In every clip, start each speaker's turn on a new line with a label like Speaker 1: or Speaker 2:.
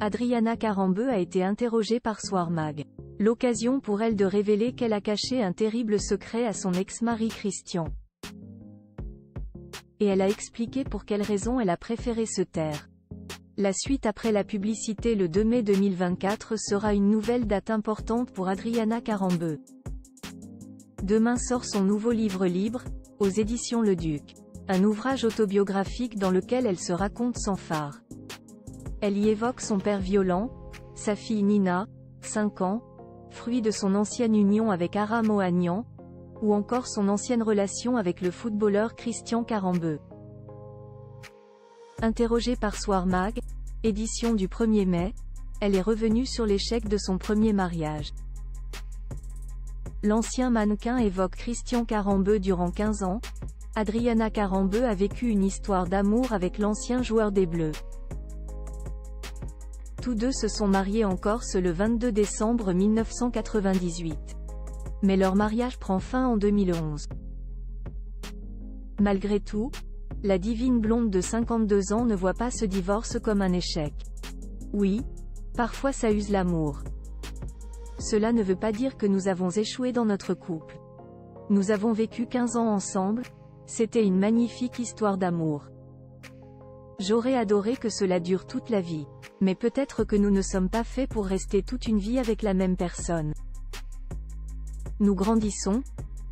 Speaker 1: Adriana Karembeu a été interrogée par Soir Mag. L'occasion pour elle de révéler qu'elle a caché un terrible secret à son ex-mari Christian. Et elle a expliqué pour quelle raison elle a préféré se taire. La suite après la publicité le 2 mai 2024 sera une nouvelle date importante pour Adriana Karembeu. Demain sort son nouveau livre libre, aux éditions Le Duc. Un ouvrage autobiographique dans lequel elle se raconte sans fard. Elle y évoque son père violent, sa fille Nina, 5 ans, fruit de son ancienne union avec Aram Ohanian, ou encore son ancienne relation avec le footballeur Christian Karembeu. Interrogée par Soir Mag, édition du 1er mai, elle est revenue sur l'échec de son premier mariage. L'ancien mannequin évoque Christian Karembeu durant 15 ans. Adriana Karembeu a vécu une histoire d'amour avec l'ancien joueur des Bleus. Tous deux se sont mariés en Corse le 22 décembre 1998. Mais leur mariage prend fin en 2011. Malgré tout, la divine blonde de 52 ans ne voit pas ce divorce comme un échec. Oui, parfois ça use l'amour. Cela ne veut pas dire que nous avons échoué dans notre couple. Nous avons vécu 15 ans ensemble, c'était une magnifique histoire d'amour. J'aurais adoré que cela dure toute la vie. Mais peut-être que nous ne sommes pas faits pour rester toute une vie avec la même personne. Nous grandissons,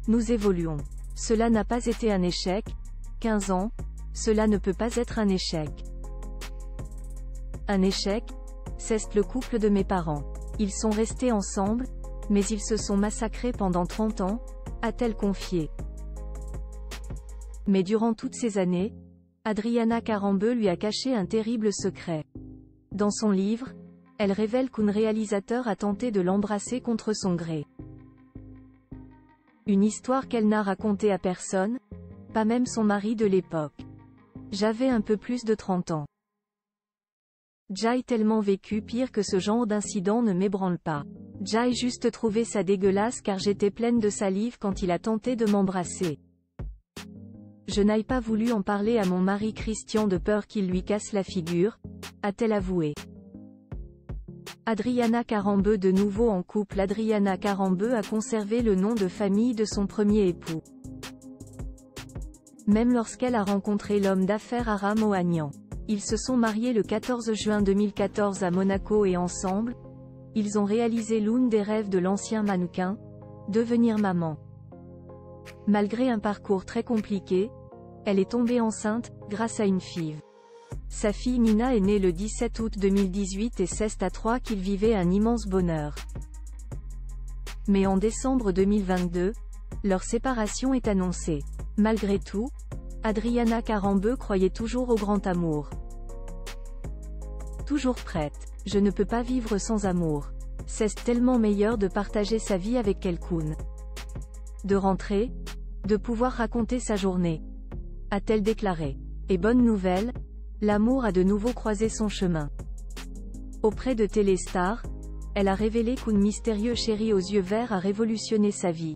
Speaker 1: nous évoluons. Cela n'a pas été un échec. 15 ans, cela ne peut pas être un échec. Un échec, c'est le couple de mes parents. Ils sont restés ensemble, mais ils se sont massacrés pendant 30 ans, a-t-elle confié. Mais durant toutes ces années, Adriana Karembeu lui a caché un terrible secret. Dans son livre, elle révèle qu'un réalisateur a tenté de l'embrasser contre son gré. Une histoire qu'elle n'a racontée à personne, pas même son mari de l'époque. J'avais un peu plus de 30 ans. J'ai tellement vécu pire que ce genre d'incident ne m'ébranle pas. J'ai juste trouvé ça dégueulasse car j'étais pleine de salive quand il a tenté de m'embrasser. Je n'ai pas voulu en parler à mon mari Christian de peur qu'il lui casse la figure, a-t-elle avoué. Adriana Karembeu de nouveau en couple. Adriana Karembeu a conservé le nom de famille de son premier époux. Même lorsqu'elle a rencontré l'homme d'affaires Aram Ohanian. Ils se sont mariés le 14 juin 2014 à Monaco et ensemble, ils ont réalisé l'une des rêves de l'ancien mannequin, devenir maman. Malgré un parcours très compliqué, elle est tombée enceinte, grâce à une FIV. Sa fille Nina est née le 17 août 2018 et c'est à 3 qu'ils vivaient un immense bonheur. Mais en décembre 2022, leur séparation est annoncée. Malgré tout, Adriana Karembeu croyait toujours au grand amour. Toujours prête. Je ne peux pas vivre sans amour. C'est tellement meilleur de partager sa vie avec quelqu'un. De rentrer, de pouvoir raconter sa journée, a-t-elle déclaré. Et bonne nouvelle, l'amour a de nouveau croisé son chemin. Auprès de Téléstar, elle a révélé qu'un mystérieux chéri aux yeux verts a révolutionné sa vie.